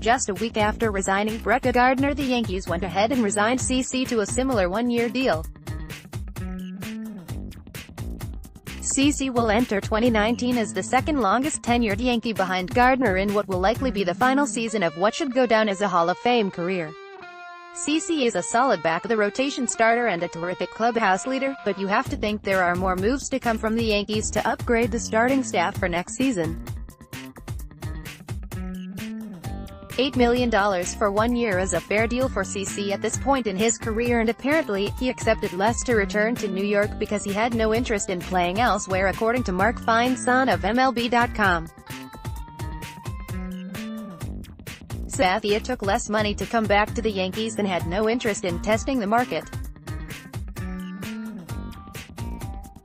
Just a week after resigning, Brett Gardner the Yankees went ahead and resigned CC to a similar one-year deal. CC will enter 2019 as the second longest tenured Yankee behind Gardner in what will likely be the final season of what should go down as a Hall of Fame career. CC is a solid back-of-the-rotation starter and a terrific clubhouse leader, but you have to think there are more moves to come from the Yankees to upgrade the starting staff for next season. $8 million for 1 year is a fair deal for CC at this point in his career, and apparently, he accepted less to return to New York because he had no interest in playing elsewhere, according to Mark Feinsand of MLB.com. Sabathia took less money to come back to the Yankees and had no interest in testing the market.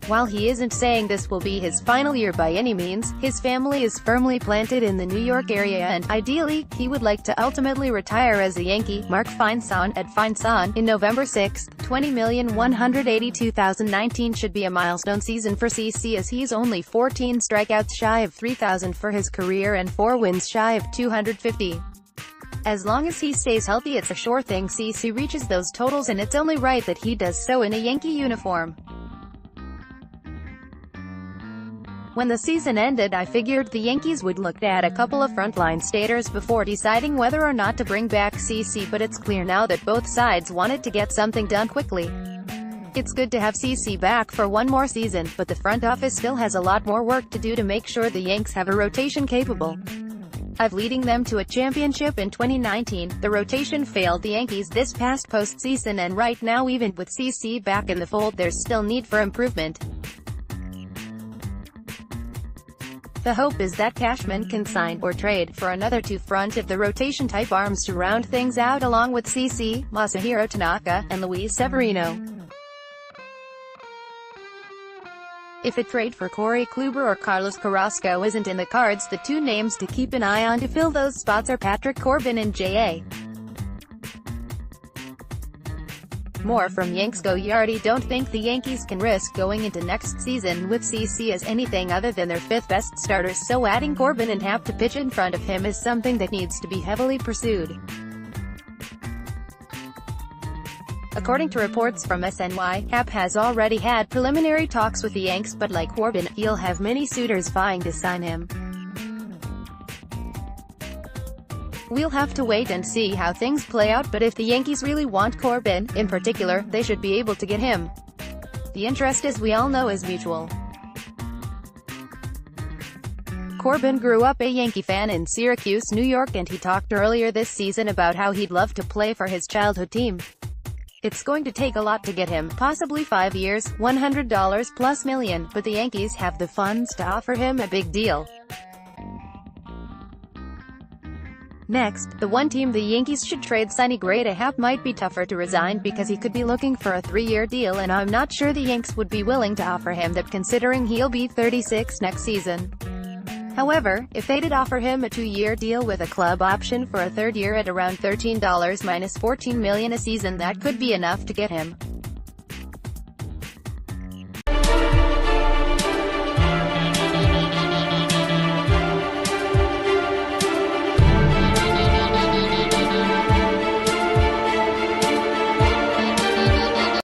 While he isn't saying this will be his final year by any means, his family is firmly planted in the New York area and, ideally, he would like to ultimately retire as a Yankee. Mark Feinsand at Feinsand, in November 6, 20,182,019 should be a milestone season for CC, as he's only 14 strikeouts shy of 3,000 for his career and 4 wins shy of 250. As long as he stays healthy, it's a sure thing CC reaches those totals, and it's only right that he does so in a Yankee uniform. When the season ended, I figured the Yankees would look at a couple of frontline staters before deciding whether or not to bring back CC, but it's clear now that both sides wanted to get something done quickly. It's good to have CC back for one more season, but the front office still has a lot more work to do to make sure the Yanks have a rotation capable of leading them to a championship in 2019. The rotation failed the Yankees this past postseason, and right now, even with CC back in the fold, there's still need for improvement. The hope is that Cashman can sign, or trade, for another two front-of-the rotation-type arms to round things out, along with CC, Masahiro Tanaka, and Luis Severino. If a trade for Corey Kluber or Carlos Carrasco isn't in the cards, the two names to keep an eye on to fill those spots are Patrick Corbin and J.A. More from Yanks Go. Yardy don't think the Yankees can risk going into next season with CC as anything other than their fifth-best starter, so adding Corbin and Happ to pitch in front of him is something that needs to be heavily pursued. According to reports from SNY, Happ has already had preliminary talks with the Yanks, but like Corbin, he'll have many suitors vying to sign him. We'll have to wait and see how things play out, but if the Yankees really want Corbin, in particular, they should be able to get him. The interest, as we all know, is mutual. Corbin grew up a Yankee fan in Syracuse, New York, and he talked earlier this season about how he'd love to play for his childhood team. It's going to take a lot to get him, possibly 5 years, $100 plus million, but the Yankees have the funds to offer him a big deal. Next, the one team the Yankees should trade Sonny Gray to Happ might be tougher to resign because he could be looking for a 3-year deal, and I'm not sure the Yanks would be willing to offer him that, considering he'll be 36 next season. However, if they did offer him a 2-year deal with a club option for a third year at around $13 minus $14 million a season, that could be enough to get him.